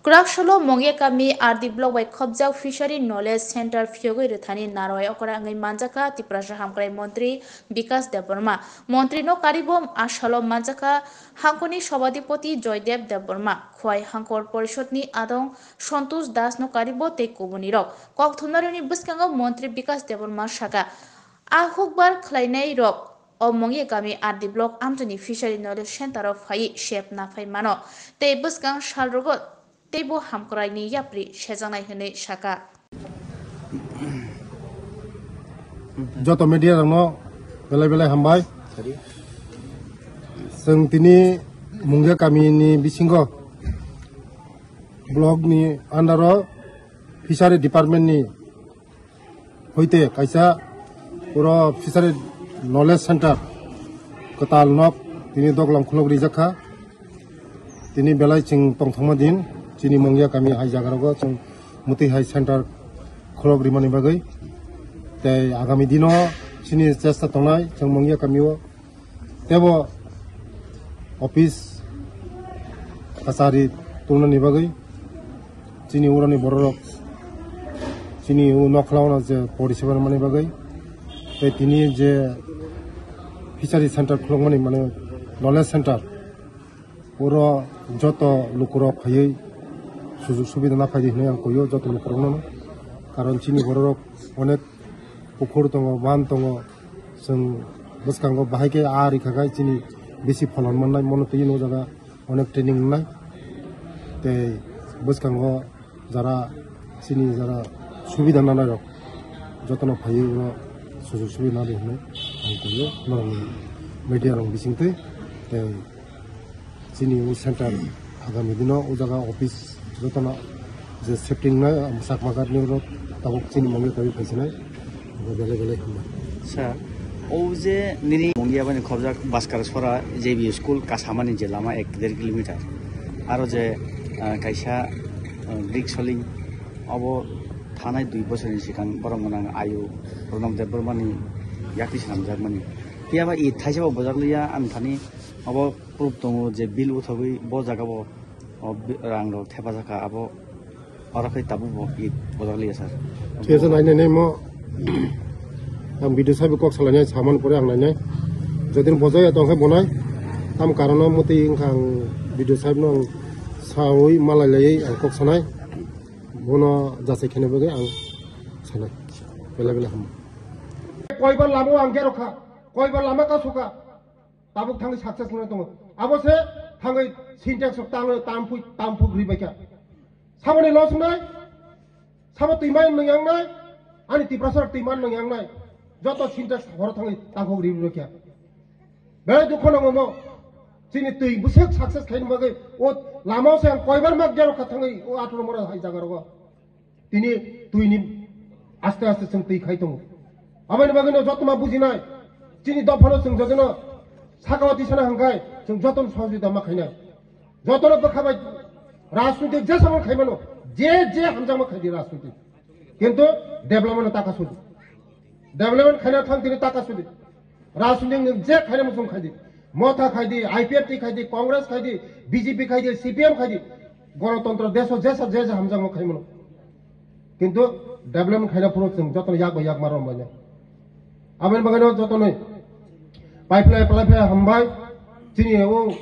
Krakshalo Mongye Kami RD Block by Khobjak Fishery Knowledge Center Fyogoi Rethani Naroi Okora Ngai Manjaka Tiprasha Hamkrai Montri Bikas Deborma Montri no Karibom Ashalo Manjaka Hankoni Shabadipoti Joydev Deborma Khwai Hankor Porishotni Adong Santosh Das no Karibo Te Kubunirok Kok Thunaroni Buskango Montri Bikas Deborma Shaka Ahukbar Klainai Rok O Mongye Kami RD Block Amtoni Fishery Knowledge Center of Hai Shep na Fai Mano Te Buskang Shalrogot Tebo hamkrai ni yapri sejanai hene saka Joto media rangno belai-belai hambai seng tini Mongye Kami ni bisingo blog ni andaro fishery department ni hoite kaisa puro fishery knowledge center katal nok tini doglang khulog rijakha tini belai ching tongthangma din Chini Mongye Kami hai jagarago chung muti hai center kholog rimani bagai te agami dino chini chesta tongnai chung Mongye Kami o tebo office kasari tunani bagai chini urani borok chini u nokhlauna je porisebar mani bagai te tini je fishery center kholog mani mane knowledge center puro joto lukurok phai সুযোগ সুবিধা না পাই হনে আং কইও যত লোকরনো কারণ চিনি বড়রক অনেক পুকুর দङ বান দङ जों বসকাঙ্গ বাহাইকে আর ইখাগাই চিনি বেশি ফলন মন্নাই মনতেই নো জায়গা অনেক ট্রেনিং নাই তে বসকাঙ্গ যারা চিনি যারা সুবিধা না নাই রক যতন ফাই সুযোগ সুবিধা না হনে আং কইও নরম মিডিয়া রং বিসিংতে তে চিনি ও সেন্টার আগামী দিন ও জায়গা office Jotona je setting na sak magar ni ro tabuk chini Mongye Kami paisnai bele khama sa o je nini Mongye Kami khobjak baskar sora JB school kasamani je lama 1.5 kilometer aro je kaisa big soling abo thanai 2 bosorni sikang borongmanang ayu Pranab Debormani yakti samjak mani tiaba I thaisaba bojarliya am thani abo proof tongo je bill uthogoi bo jagabo rang ro thepa jaka abo orakai tabu bo I bodali sir thesa nai nei mo am video sabi kok salanya saman pore ang nai jodin bojai atong khai bonai am karono moti khang video sabi no sawi malai lai ang kok sanai bono jase khene bage ang sanai bela ham koibar lamo ang gerokha koibar lama ka suka tabuk thang success na tong abo se Hangai sinjak sok tampu ribaika. Sama ni los nai, sama timan mengyang nai, ani tiprasar timan mengyang nai. Joto sinjak horot hangai tampu ribaika. Bela dukhona ngomo, sini tui busek success kain bagai. O lama se ang koibar mak jaro kathangai o atro mora hai jagarago. Tini tui ni aste seng tui khai tongo. Amai bagai no joto ma buji nai. Sini dopano seng jodono 사과와티 사나 한가이 좀 저돈 서주다 막 하냐 저돈을 bakhabai राजनीतिक जे समय खाइमानो जे हमजामा खाइदि राजनीतिक किन्तु development ताका सुदि development खाइना थांतिनि ताका सुदि राजनीतिक जे खाइना मुसुम खाइदि मथा खाइदि आईपीएफटी खाइदि कांग्रेस खाइदि बीजेपी खाइदि सीपीएम खाइदि गणतन्त्र देशो जे हमजामा खाइमानो किन्तु डेभलपमेन्ट खाइना पुरो जों जतन याक मारो माने आबेन बगानो जतन पाइपलाइन hambai chini o